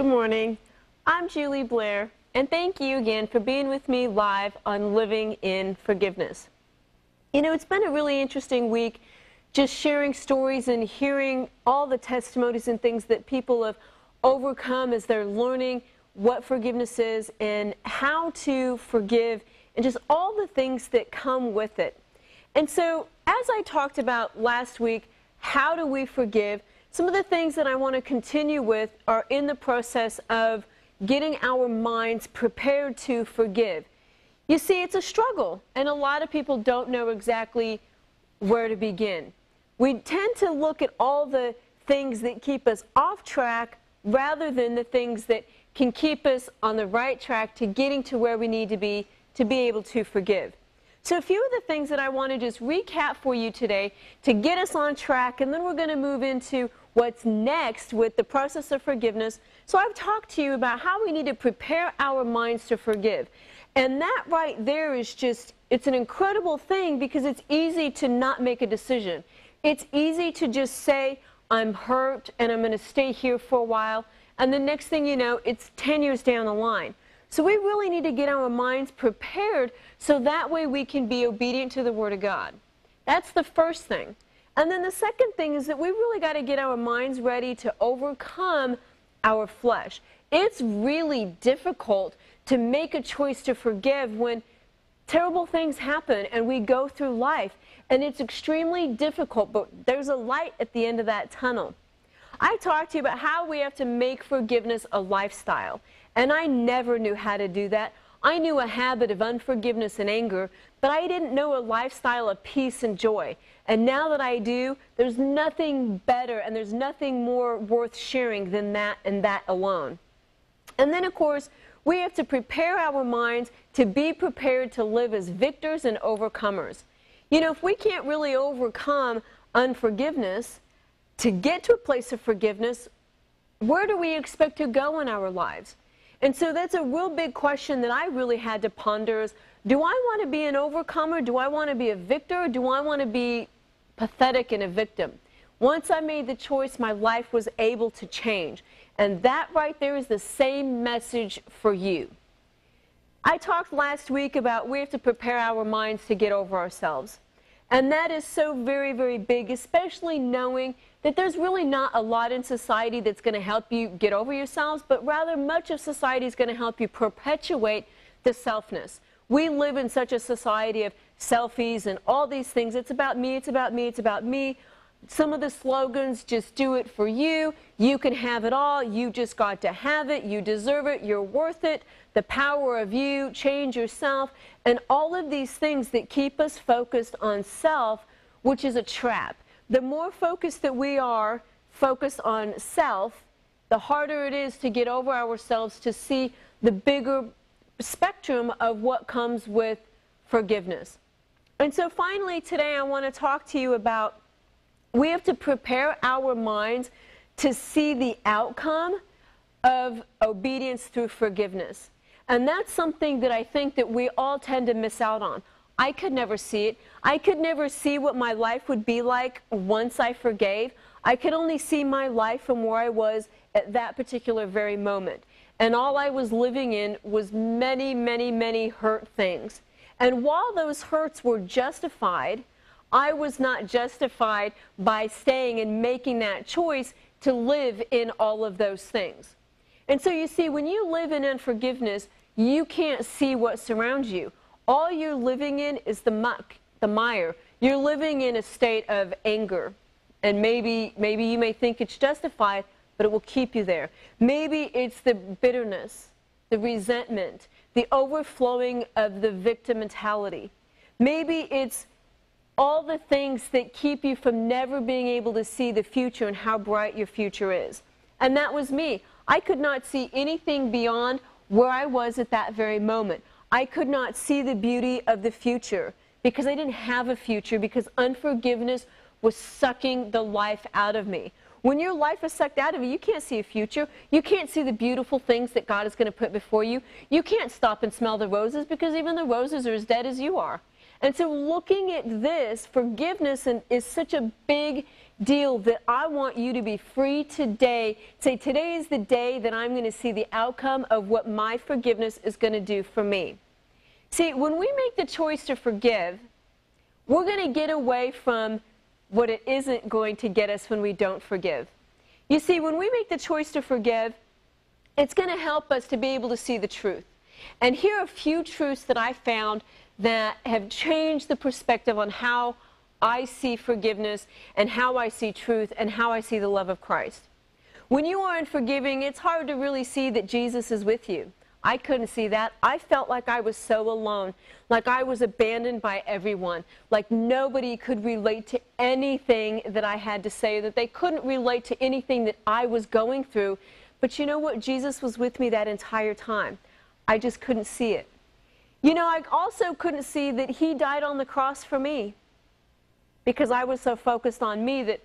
Good morning. I'm Julie Blair, and thank you again for being with me live on Living in Forgiveness. You know, it's been a really interesting week just sharing stories and hearing all the testimonies and things that people have overcome as they're learning what forgiveness is and how to forgive and just all the things that come with it. And so, as I talked about last week, how do we forgive? Some of the things that I want to continue with are in the process of getting our minds prepared to forgive. You see, it's a struggle, and a lot of people don't know exactly where to begin. We tend to look at all the things that keep us off track rather than the things that can keep us on the right track to getting to where we need to be able to forgive. So a few of the things that I want to just recap for you today to get us on track, and then we're going to move into what's next with the process of forgiveness. So I've talked to you about how we need to prepare our minds to forgive. And that right there is just, it's an incredible thing because it's easy to not make a decision. It's easy to just say, I'm hurt and I'm going to stay here for a while. And the next thing you know, it's 10 years down the line. So we really need to get our minds prepared so that way we can be obedient to the Word of God. That's the first thing. And then the second thing is that we really got to get our minds ready to overcome our flesh. It's really difficult to make a choice to forgive when terrible things happen and we go through life. And it's extremely difficult, but there's a light at the end of that tunnel. I talked to you about how we have to make forgiveness a lifestyle. And I never knew how to do that. I knew a habit of unforgiveness and anger, but I didn't know a lifestyle of peace and joy. And now that I do, there's nothing better and there's nothing more worth sharing than that and that alone. And then, of course, we have to prepare our minds to be prepared to live as victors and overcomers. You know, if we can't really overcome unforgiveness, to get to a place of forgiveness, where do we expect to go in our lives? And so that's a real big question that I really had to ponder is, do I want to be an overcomer? Do I want to be a victor? Or do I want to be pathetic and a victim? Once I made the choice, my life was able to change. And that right there is the same message for you. I talked last week about we have to prepare our minds to get over ourselves. And that is so very, very big, especially knowing that there's really not a lot in society that's going to help you get over yourselves, but rather much of society is going to help you perpetuate the selfness. We live in such a society of selfies and all these things. It's about me, it's about me, it's about me. Some of the slogans, just do it for you, you can have it all, you just got to have it, you deserve it, you're worth it, the power of you, change yourself, and all of these things that keep us focused on self, which is a trap. The more focused that we are focused on self, the harder it is to get over ourselves to see the bigger spectrum of what comes with forgiveness. And so finally today I want to talk to you about we have to prepare our minds to see the outcome of obedience through forgiveness. And that's something that I think that we all tend to miss out on. I could never see it. I could never see what my life would be like once I forgave. I could only see my life from where I was at that particular very moment. And all I was living in was many, many, many hurt things. And while those hurts were justified, I was not justified by staying and making that choice to live in all of those things. And so you see, when you live in unforgiveness, you can't see what surrounds you. All you're living in is the muck, the mire. You're living in a state of anger. And maybe you may think it's justified, but it will keep you there. Maybe it's the bitterness, the resentment, the overflowing of the victim mentality. Maybe it's all the things that keep you from never being able to see the future and how bright your future is. And that was me. I could not see anything beyond where I was at that very moment. I could not see the beauty of the future because I didn't have a future, because unforgiveness was sucking the life out of me. When your life is sucked out of you, you can't see a future. You can't see the beautiful things that God is going to put before you. You can't stop and smell the roses because even the roses are as dead as you are. And so looking at this, forgiveness is such a big deal that I want you to be free today. Say, today is the day that I'm going to see the outcome of what my forgiveness is going to do for me. See, when we make the choice to forgive, we're going to get away from what it isn't going to get us when we don't forgive. You see, when we make the choice to forgive, it's going to help us to be able to see the truth. And here are a few truths that I found that have changed the perspective on how I see forgiveness and how I see truth and how I see the love of Christ. When you are unforgiving, it's hard to really see that Jesus is with you. I couldn't see that. I felt like I was so alone, like I was abandoned by everyone, like nobody could relate to anything that I had to say, that they couldn't relate to anything that I was going through. But you know what? Jesus was with me that entire time. I just couldn't see it. You know, I also couldn't see that He died on the cross for me, because I was so focused on me that,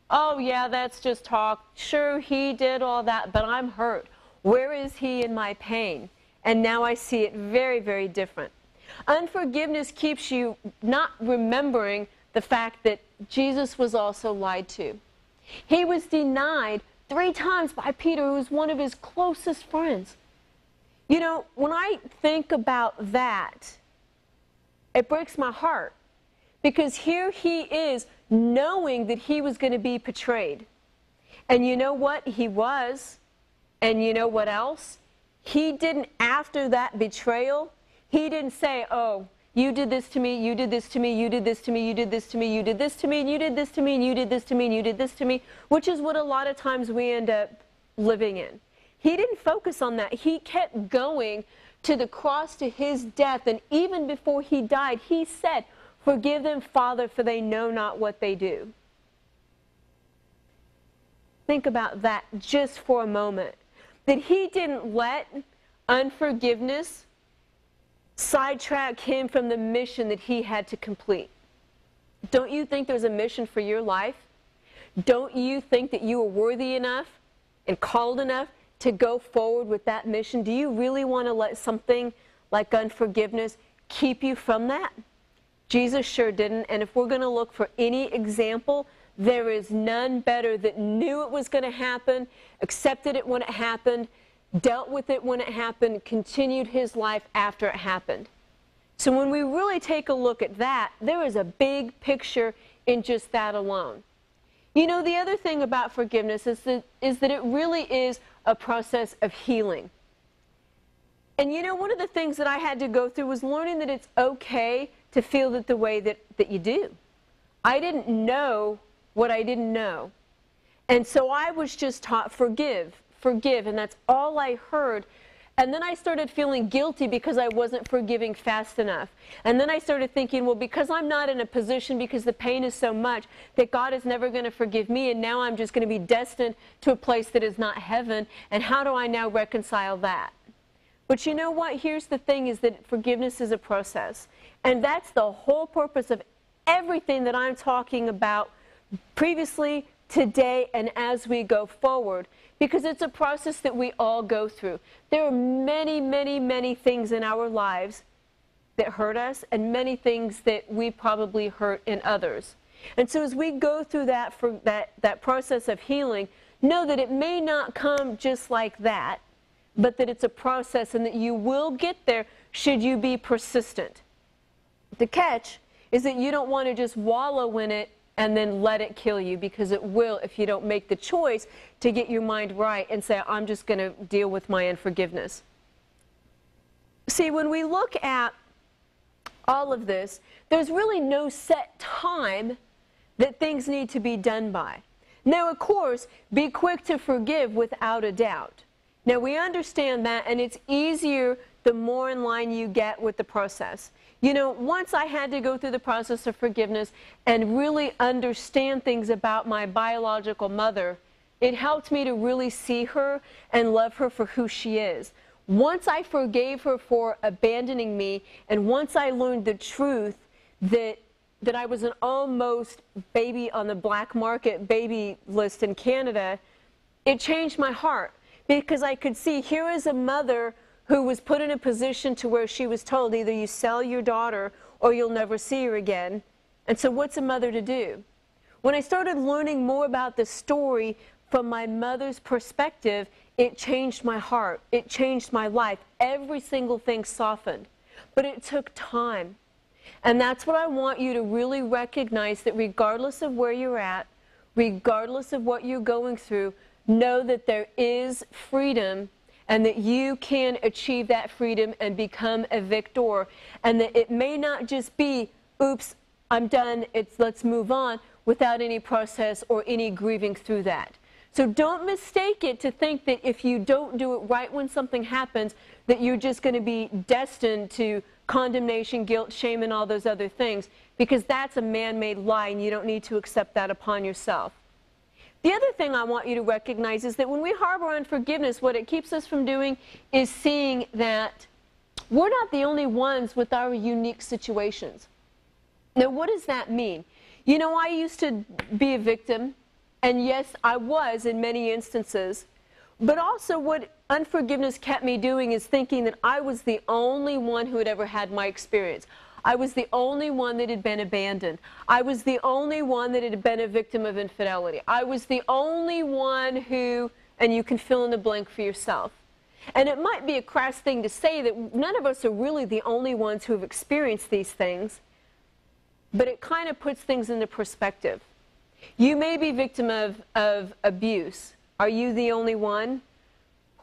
oh yeah, that's just talk. Sure, He did all that, but I'm hurt. Where is He in my pain? And now I see it very, very different. Unforgiveness keeps you not remembering the fact that Jesus was also lied to. He was denied 3 times by Peter, who was one of His closest friends. You know, when I think about that, it breaks my heart. Because here He is, knowing that He was going to be betrayed. And you know what? He was. And you know what else? He didn't, after that betrayal, He didn't say, oh, you did this to me, you did this to me, you did this to me, you did this to me, you did this to me, and you did this to me, and you did this to me, and you did this to me, which is what a lot of times we end up living in. He didn't focus on that. He kept going to the cross, to His death, and even before He died, He said, forgive them, Father, for they know not what they do. Think about that just for a moment. That He didn't let unforgiveness sidetrack Him from the mission that He had to complete. Don't you think there's a mission for your life? Don't you think that you are worthy enough and called enough to go forward with that mission? Do you really want to let something like unforgiveness keep you from that? Jesus sure didn't. And if we're going to look for any example, there is none better that knew it was going to happen, accepted it when it happened, dealt with it when it happened, continued His life after it happened. So when we really take a look at that, there is a big picture in just that alone. You know, the other thing about forgiveness is that it really is a process of healing. And you know, one of the things that I had to go through was learning that it's okay to feel it the way that you do. I didn't know what I didn't know. And so I was just taught, forgive, forgive, and that's all I heard. And then I started feeling guilty because I wasn't forgiving fast enough. And then I started thinking, well, because I'm not in a position, because the pain is so much, that God is never going to forgive me, and now I'm just going to be destined to a place that is not heaven, and how do I now reconcile that? But you know what? Here's the thing, is that forgiveness is a process. And that's the whole purpose of everything that I'm talking about previously, today, and as we go forward, because it's a process that we all go through. There are many, many, many things in our lives that hurt us, and many things that we probably hurt in others. And so as we go through that process of healing, know that it may not come just like that, but that it's a process, and that you will get there should you be persistent. The catch is that you don't want to just wallow in it and then let it kill you, because it will if you don't make the choice to get your mind right and say, I'm just going to deal with my unforgiveness. See, when we look at all of this, there's really no set time that things need to be done by. Now, of course, be quick to forgive without a doubt. Now, we understand that, and it's easier the more in line you get with the process. You know, once I had to go through the process of forgiveness and really understand things about my biological mother, it helped me to really see her and love her for who she is. Once I forgave her for abandoning me, and once I learned the truth that I was an almost baby on the black market baby list in Canada, it changed my heart, because I could see here is a mother who was put in a position to where she was told, either you sell your daughter or you'll never see her again. And so what's a mother to do? When I started learning more about the story from my mother's perspective, it changed my heart. It changed my life. Every single thing softened. But it took time. And that's what I want you to really recognize, that regardless of where you're at, regardless of what you're going through, know that there is freedom and that you can achieve that freedom and become a victor. And that it may not just be, oops, I'm done, let's move on, without any process or any grieving through that. So don't mistake it to think that if you don't do it right when something happens, that you're just going to be destined to condemnation, guilt, shame, and all those other things, because that's a man-made lie, and you don't need to accept that upon yourself. The other thing I want you to recognize is that when we harbor unforgiveness, what it keeps us from doing is seeing that we're not the only ones with our unique situations. Now, what does that mean? You know, I used to be a victim, and yes, I was in many instances, but also what unforgiveness kept me doing is thinking that I was the only one who had ever had my experience. I was the only one that had been abandoned. I was the only one that had been a victim of infidelity. I was the only one who, and you can fill in the blank for yourself. And it might be a crass thing to say that none of us are really the only ones who have experienced these things, but it kind of puts things into perspective. You may be a victim of abuse. Are you the only one?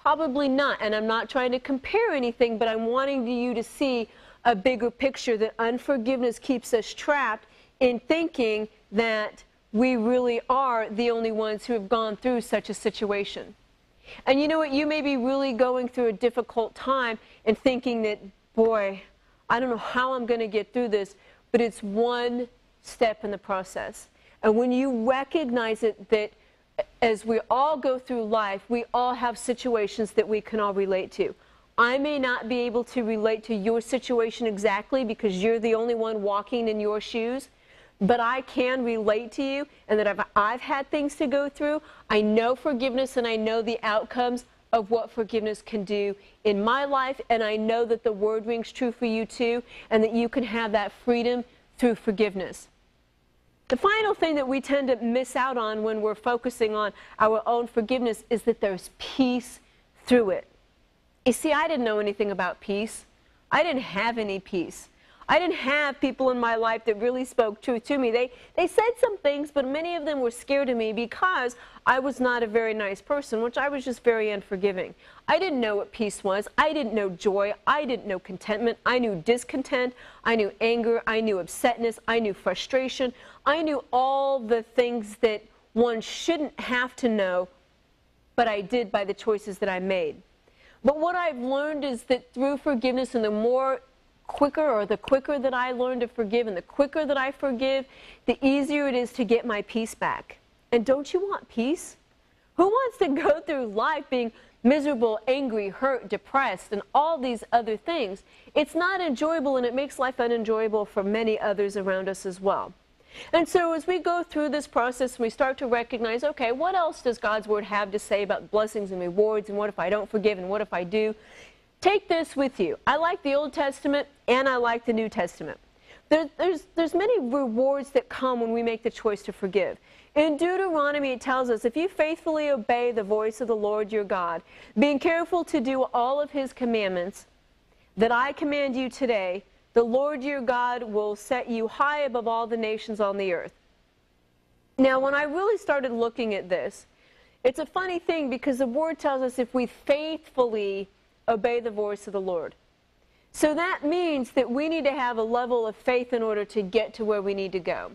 Probably not. And I'm not trying to compare anything, but I'm wanting you to see a bigger picture, that unforgiveness keeps us trapped in thinking that we really are the only ones who have gone through such a situation. And you know what? You may be really going through a difficult time and thinking that, boy, I don't know how I'm going to get through this, but it's one step in the process. And when you recognize it, that as we all go through life, we all have situations that we can all relate to. I may not be able to relate to your situation exactly because you're the only one walking in your shoes, but I can relate to you, and that I've had things to go through. I know forgiveness, and I know the outcomes of what forgiveness can do in my life, and I know that the word rings true for you too, and that you can have that freedom through forgiveness. The final thing that we tend to miss out on when we're focusing on our own forgiveness is that there's peace through it. You see, I didn't know anything about peace. I didn't have any peace. I didn't have people in my life that really spoke truth to me. They said some things, but many of them were scared of me because I was not a very nice person, which I was just very unforgiving. I didn't know what peace was. I didn't know joy. I didn't know contentment. I knew discontent. I knew anger. I knew upsetness. I knew frustration. I knew all the things that one shouldn't have to know, but I did by the choices that I made. But what I've learned is that through forgiveness, and the quicker that I learn to forgive, and the quicker that I forgive, the easier it is to get my peace back. And don't you want peace? Who wants to go through life being miserable, angry, hurt, depressed, and all these other things? It's not enjoyable, and it makes life unenjoyable for many others around us as well. And so as we go through this process, we start to recognize, okay, what else does God's Word have to say about blessings and rewards, and what if I don't forgive, and what if I do? Take this with you. I like the Old Testament, and I like the New Testament. There's many rewards that come when we make the choice to forgive. In Deuteronomy, it tells us, if you faithfully obey the voice of the Lord your God, being careful to do all of His commandments that I command you today, the Lord your God will set you high above all the nations on the earth. Now, when I really started looking at this, it's a funny thing, because the Word tells us if we faithfully obey the voice of the Lord. So that means that we need to have a level of faith in order to get to where we need to go.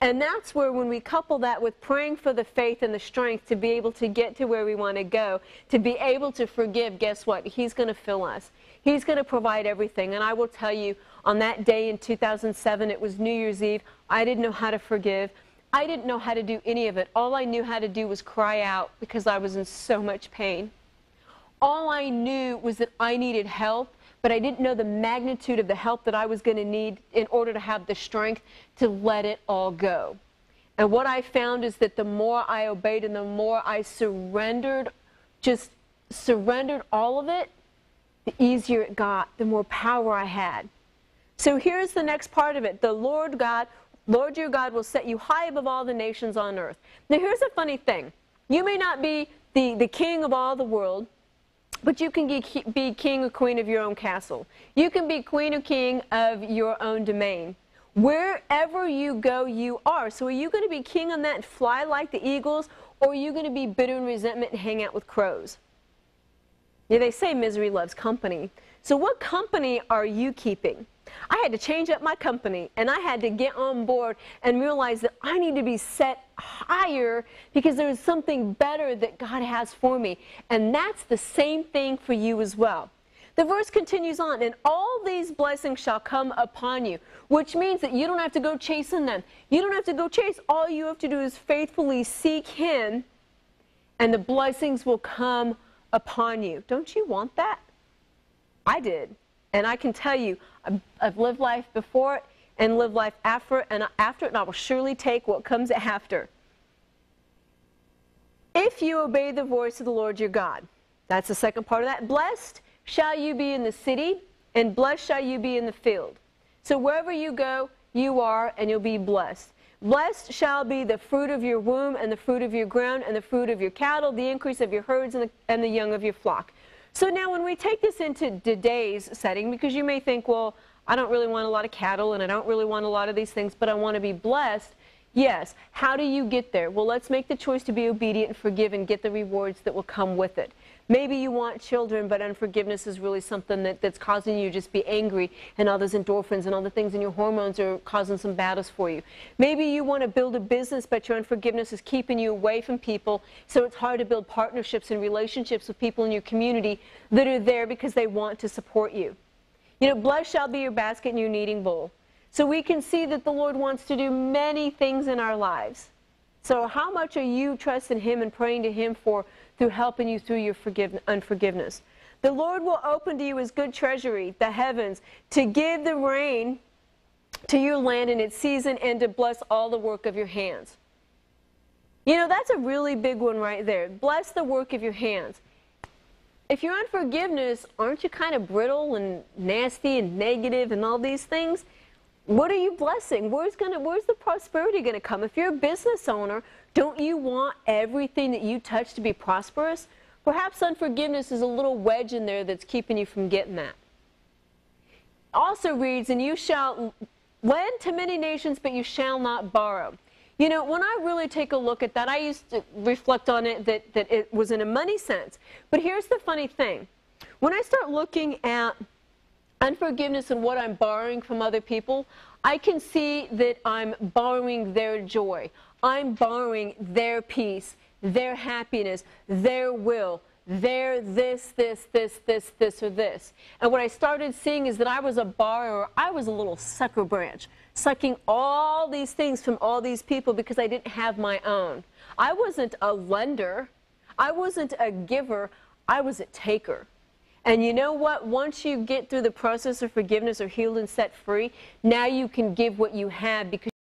And that's where, when we couple that with praying for the faith and the strength to be able to get to where we want to go, to be able to forgive, guess what? He's going to fill us. He's going to provide everything. And I will tell you, on that day in 2007, it was New Year's Eve, I didn't know how to forgive. I didn't know how to do any of it. All I knew how to do was cry out because I was in so much pain. All I knew was that I needed help, but I didn't know the magnitude of the help that I was going to need in order to have the strength to let it all go. And what I found is that the more I obeyed and the more I surrendered, just surrendered all of it, the easier it got, the more power I had. So here's the next part of it. The Lord your God will set you high above all the nations on earth. Now here's a funny thing. You may not be the king of all the world, but you can be king or queen of your own castle. You can be queen or king of your own domain. Wherever you go, you are. So are you going to be king on that and fly like the eagles, or are you going to be bitter and resentment and hang out with crows? Yeah, they say misery loves company. So what company are you keeping? I had to change up my company, and I had to get on board and realize that I need to be set higher because there's something better that God has for me. And that's the same thing for you as well. The verse continues on, and all these blessings shall come upon you, which means that you don't have to go chasing them. You don't have to go chase. All you have to do is faithfully seek Him, and the blessings will come upon you. Don't you want that? I did. And I can tell you, I've lived life before it and lived life after it, and I will surely take what comes after. If you obey the voice of the Lord your God, that's the second part of that. Blessed shall you be in the city, and blessed shall you be in the field. So wherever you go, you are, and you'll be blessed. Blessed shall be the fruit of your womb, and the fruit of your ground, and the fruit of your cattle, the increase of your herds, and the young of your flock. So now when we take this into today's setting, because you may think, well, I don't really want a lot of cattle, and I don't really want a lot of these things, but I want to be blessed. Yes. How do you get there? Well, let's make the choice to be obedient and forgive and get the rewards that will come with it. Maybe you want children, but unforgiveness is really something that's causing you to just be angry, and all those endorphins and all the things in your hormones are causing some battles for you. Maybe you want to build a business, but your unforgiveness is keeping you away from people, so it's hard to build partnerships and relationships with people in your community that are there because they want to support you. You know, blessed shall be your basket and your kneading bowl. So we can see that the Lord wants to do many things in our lives. So how much are you trusting Him and praying to Him through helping you through your unforgiveness? The Lord will open to you His good treasury, the heavens, to give the rain to your land in its season and to bless all the work of your hands. You know, that's a really big one right there. Bless the work of your hands. If you're unforgiveness, aren't you kind of brittle and nasty and negative and all these things? What are you blessing? Where's the prosperity going to come? If you're a business owner, don't you want everything that you touch to be prosperous? Perhaps unforgiveness is a little wedge in there that's keeping you from getting that. Also reads, and you shall lend to many nations, but you shall not borrow. You know, when I really take a look at that, I used to reflect on it that it was in a money sense. But here's the funny thing. When I start looking at unforgiveness and what I'm borrowing from other people, I can see that I'm borrowing their joy. I'm borrowing their peace, their happiness, their will, their this, or this. And what I started seeing is that I was a borrower. I was a little sucker branch, sucking all these things from all these people because I didn't have my own. I wasn't a lender. I wasn't a giver. I was a taker. And you know what? Once you get through the process of forgiveness or healed and set free, now you can give what you have because